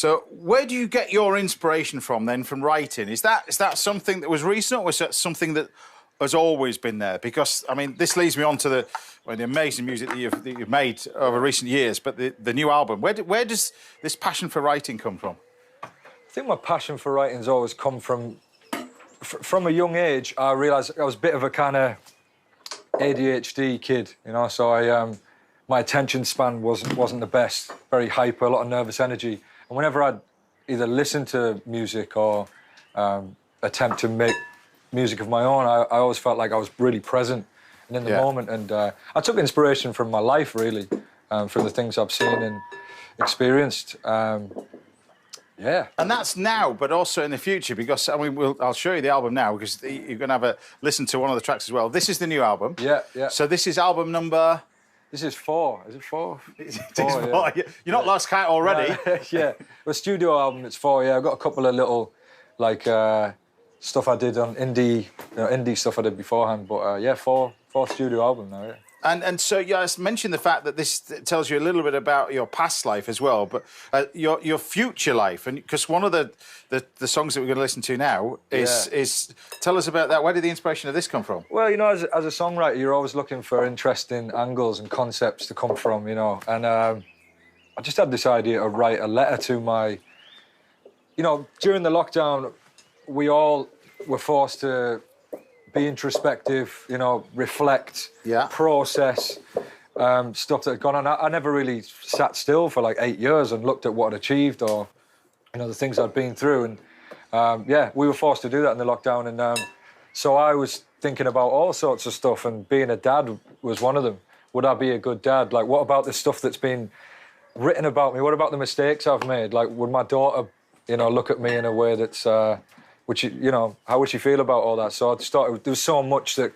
So where do you get your inspiration from then, from writing? Is that something that was recent, or is that something that has always been there? Because, I mean, this leads me on to the amazing music that you've made over recent years, but the new album. Where does this passion for writing come from? I think my passion for writing's always come from a young age. I realised I was a bit of a kind of ADHD kid, you know, so my attention span wasn't the best, very hyper, a lot of nervous energy. And whenever I'd either listen to music or attempt to make music of my own, I always felt like I was really present and in the moment. And I took inspiration from my life, really, from the things I've seen and experienced. Yeah. And that's now, but also in the future, because, I mean, I'll show you the album now, because you're going to have a listen to one of the tracks as well. This is the new album. Yeah, yeah. So this is album number... This is 4. Is it 4? It is 4. Yeah. You're not lost count already. Yeah. The studio album, it's 4, yeah. I've got a couple of little, like, stuff I did on indie stuff I did beforehand. But, yeah, 4 studio album now, yeah. And so you guys mentioned the fact that this tells you a little bit about your past life as well, but your future life. And because one of the songs that we're going to listen to now is tell us about that. Where did the inspiration of this come from? Well, you know, as a songwriter, you're always looking for interesting angles and concepts to come from, you know. And I just had this idea to write a letter to my... You know, during the lockdown, we all were forced to be introspective, you know, reflect, process stuff that had gone on. I never really sat still for like 8 years and looked at what I'd achieved or, you know, the things I'd been through. And yeah, we were forced to do that in the lockdown. And so I was thinking about all sorts of stuff, and being a dad was one of them. Would I be a good dad? Like, what about the stuff that's been written about me? What about the mistakes I've made? Like, would my daughter, you know, look at me in a way that's... you know, how would she feel about all that? So I just thought there was so much that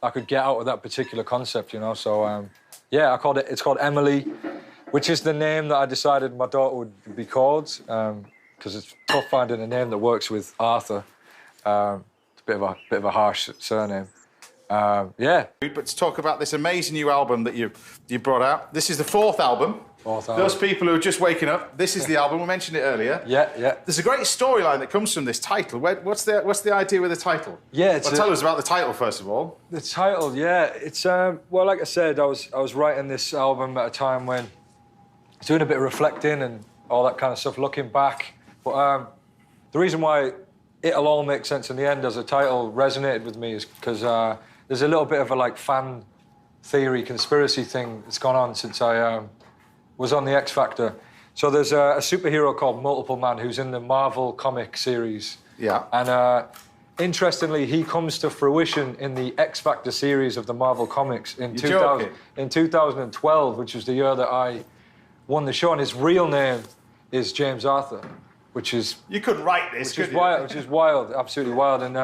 I could get out of that particular concept, you know. So, yeah, it's called Emily, which is the name that I decided my daughter would be called, because it's tough finding a name that works with Arthur. It's a bit of a harsh surname. Yeah. But to talk about this amazing new album that you brought out. This is the 4th album. Those people who are just waking up, this is the album. We mentioned it earlier. Yeah, yeah. There's a great storyline that comes from this title. What's the idea with the title? Yeah, tell us about the title first of all. The title, yeah, it's well, like I said, I was writing this album at a time when I was doing a bit of reflecting and all that kind of stuff, looking back. But the reason why It'll All Make Sense in the End as a title resonated with me is because there's a little bit of a like fan theory conspiracy thing that's gone on since I was on the X Factor. So there's a superhero called Multiple Man who's in the Marvel comic series. Yeah. And interestingly, he comes to fruition in the X Factor series of the Marvel comics in 2012, which was the year that I won the show. And his real name is James Arthur, which is... You couldn't write this, could you? Which is wild, absolutely wild. And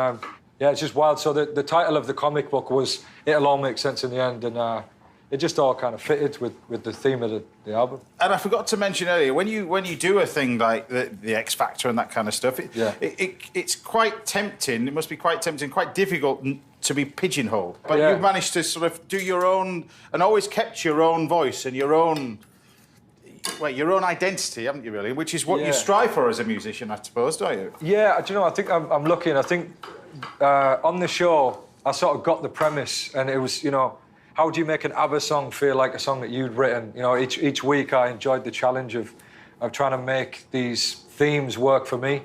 yeah, it's just wild. So the title of the comic book was It'll All Make Sense in the End. And it just all kind of fitted with the theme of the album. And I forgot to mention earlier, when you do a thing like the X Factor and that kind of stuff, it's quite tempting. It must be quite tempting, quite difficult to be pigeonholed. But you've managed to sort of do your own, and always kept your own voice and your own identity, haven't you, really? Which is what you strive for as a musician, I suppose, don't you? Yeah, do you know, I think I'm lucky, and I think on the show, I sort of got the premise, and it was, you know, how do you make an ABBA song feel like a song that you'd written? You know, each week I enjoyed the challenge of trying to make these themes work for me.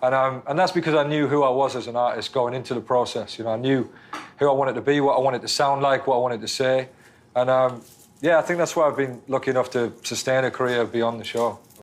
And that's because I knew who I was as an artist going into the process. You know, I knew who I wanted to be, what I wanted to sound like, what I wanted to say. And yeah, I think that's why I've been lucky enough to sustain a career beyond the show.